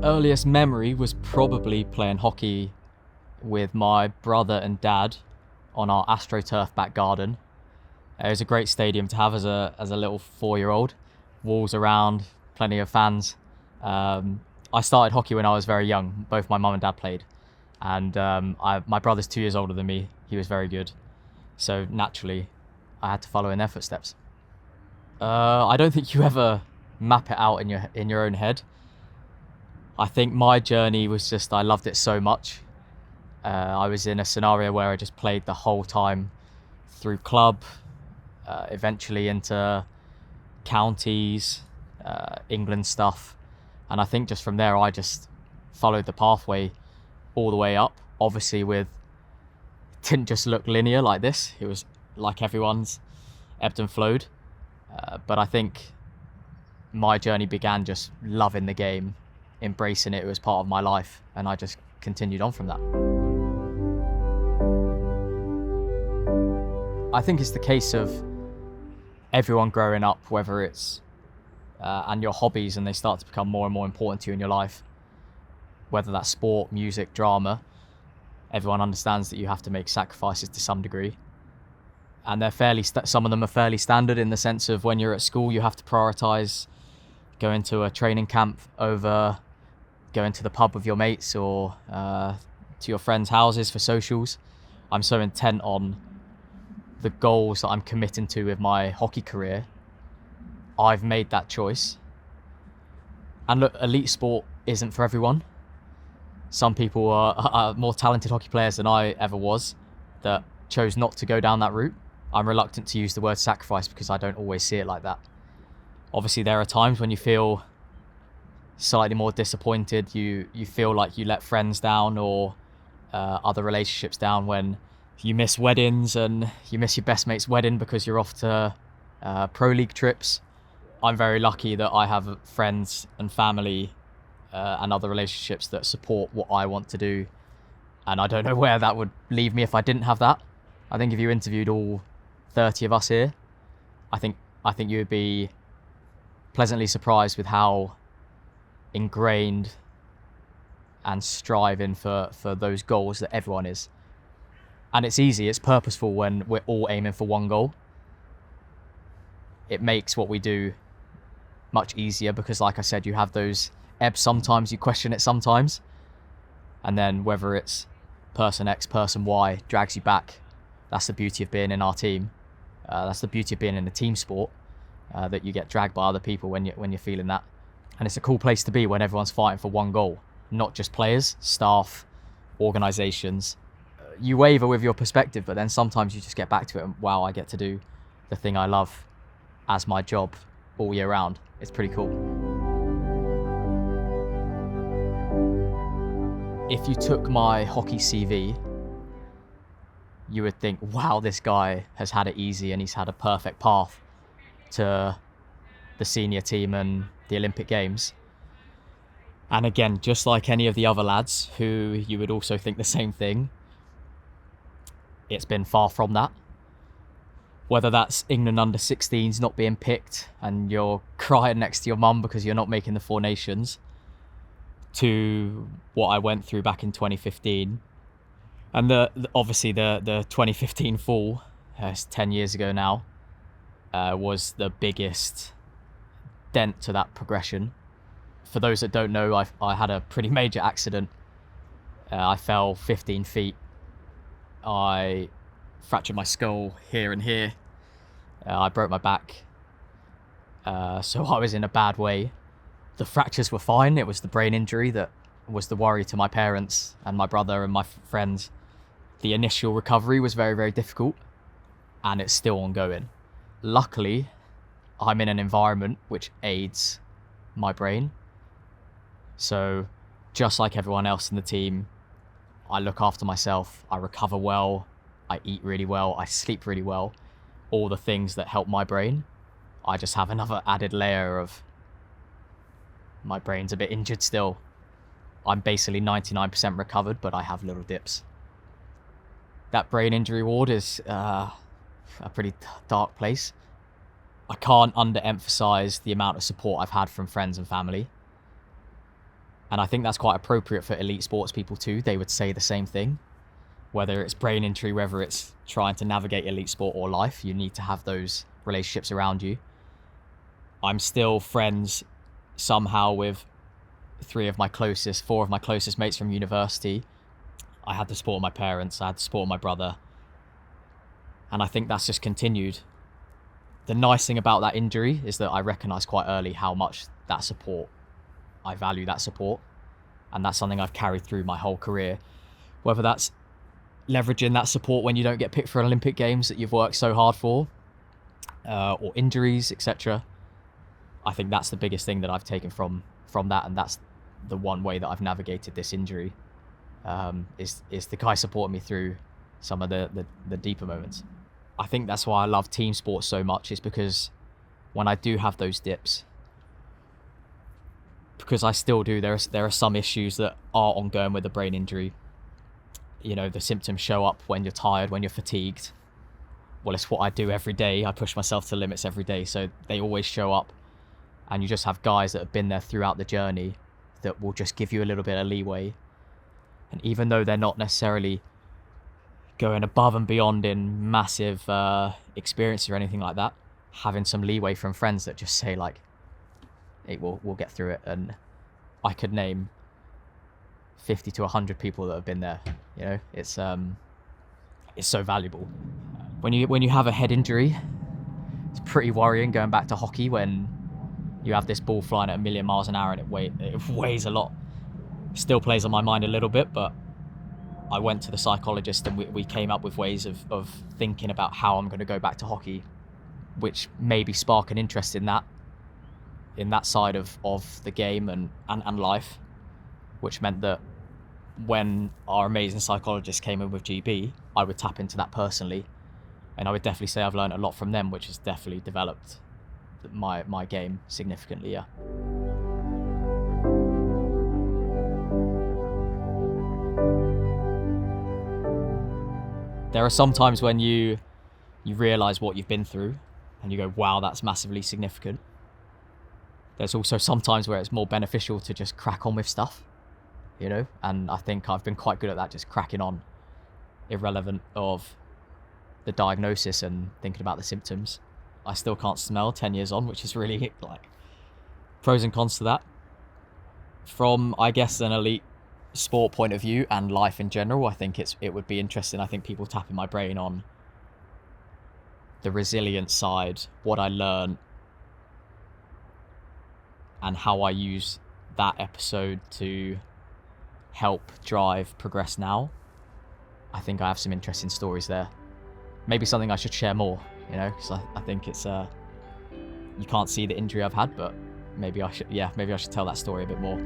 Earliest memory was probably playing hockey with my brother and dad on our AstroTurf back garden. It was a great stadium to have as a little 4-year-old. Walls around, plenty of fans. I started hockey when I was very young. Both my mum and dad played, and my brother's 2 years older than me. He was very good, so naturally, I had to follow in their footsteps. I don't think you ever map it out in your own head. I think my journey was just I loved it so much. I was in a scenario where I just played the whole time through club, eventually into counties, England stuff. And I think just from there, I just followed the pathway all the way up. Obviously it didn't just look linear like this. It was like everyone's, ebbed and flowed. But I think my journey began just loving the game, embracing it. It was part of my life, and I just continued on from that. I think it's the case of everyone growing up, whether it's and your hobbies, and they start to become more and more important to you in your life, whether that's sport, music, drama. Everyone understands that you have to make sacrifices to some degree, and they're some of them are fairly standard in the sense of when you're at school, you have to prioritize going to a training camp over going to the pub with your mates or to your friends' houses for socials. I'm so intent on the goals that I'm committing to with my hockey career. I've made that choice. And look, elite sport isn't for everyone. Some people are more talented hockey players than I ever was that chose not to go down that route. I'm reluctant to use the word sacrifice because I don't always see it like that. Obviously, there are times when you feel slightly more disappointed. You feel like you let friends down or other relationships down when you miss weddings and you miss your best mate's wedding because you're off to pro league trips. I'm very lucky that I have friends and family and other relationships that support what I want to do. And I don't know where that would leave me if I didn't have that. I think if you interviewed all 30 of us here, I think you would be pleasantly surprised with how ingrained and striving for those goals that everyone is. And it's easy, it's purposeful when we're all aiming for one goal. It makes what we do much easier because, like I said, you have those ebbs sometimes, you question it sometimes. And then whether it's person X, person Y drags you back. That's the beauty of being in our team. That's the beauty of being in a team sport, that you get dragged by other people when you're feeling that. And it's a cool place to be when everyone's fighting for one goal, not just players, staff, organisations. You waver with your perspective, but then sometimes you just get back to it and wow, I get to do the thing I love as my job all year round. It's pretty cool. If you took my hockey CV, you would think, wow, this guy has had it easy and he's had a perfect path to the senior team and the Olympic Games. And again, just like any of the other lads who you would also think the same thing, it's been far from that. Whether that's England under 16s not being picked and you're crying next to your mum because you're not making the Four Nations, to what I went through back in 2015. And obviously the 2015 fall, it's 10 years ago now, was the biggest dent to that progression. For those that don't know, I had a pretty major accident. I fell 15 feet. I fractured my skull here and here. I broke my back. So I was in a bad way. The fractures were fine. It was the brain injury that was the worry to my parents and my brother and my friends. The initial recovery was very, very difficult, and it's still ongoing. Luckily, I'm in an environment which aids my brain. So just like everyone else in the team, I look after myself, I recover well, I eat really well, I sleep really well. All the things that help my brain. I just have another added layer of my brain's a bit injured still. I'm basically 99% recovered, but I have little dips. That brain injury ward is a pretty dark place. I can't underemphasize the amount of support I've had from friends and family. And I think that's quite appropriate for elite sports people too. They would say the same thing. Whether it's brain injury, whether it's trying to navigate elite sport or life, you need to have those relationships around you. I'm still friends somehow with 4 of my closest mates from university. I had the support of my parents, I had the support of my brother. And I think that's just continued. The nice thing about that injury is that I recognised quite early how much that support, I value that support. And that's something I've carried through my whole career. Whether that's leveraging that support when you don't get picked for Olympic Games that you've worked so hard for, or injuries, etc. I think that's the biggest thing that I've taken from that, and that's the one way that I've navigated this injury, is the guy supporting me through some of the deeper moments. I think that's why I love team sports so much, is because when I do have those dips, because I still do, there are some issues that are ongoing with the brain injury. You know, the symptoms show up when you're tired, when you're fatigued. Well, it's what I do every day. I push myself to limits every day, so they always show up. And you just have guys that have been there throughout the journey that will just give you a little bit of leeway. And even though they're not necessarily going above and beyond in massive experiences or anything like that, having some leeway from friends that just say like, hey, we'll get through it. And I could name 50 to 100 people that have been there. You know, it's so valuable. When you have a head injury, it's pretty worrying going back to hockey when you have this ball flying at 1,000,000 miles an hour and it weighs a lot. Still plays on my mind a little bit, but I went to the psychologist and we came up with ways of thinking about how I'm going to go back to hockey, which maybe spark an interest in that side of the game and life, which meant that when our amazing psychologist came in with GB, I would tap into that personally. And I would definitely say I've learned a lot from them, which has definitely developed my game significantly, yeah. There are some times when you realise what you've been through and you go, wow, that's massively significant. There's also some times where it's more beneficial to just crack on with stuff, you know, and I think I've been quite good at that, just cracking on, irrelevant of the diagnosis and thinking about the symptoms. I still can't smell 10 years on, which is really like pros and cons to that. From, I guess, an elite sport point of view and life in general, I think it would be interesting. I think people tapping my brain on the resilience side, what I learned, and how I use that episode to help drive progress now. I think I have some interesting stories there. Maybe something I should share more, you know, because I think it's you can't see the injury I've had, but maybe I should tell that story a bit more.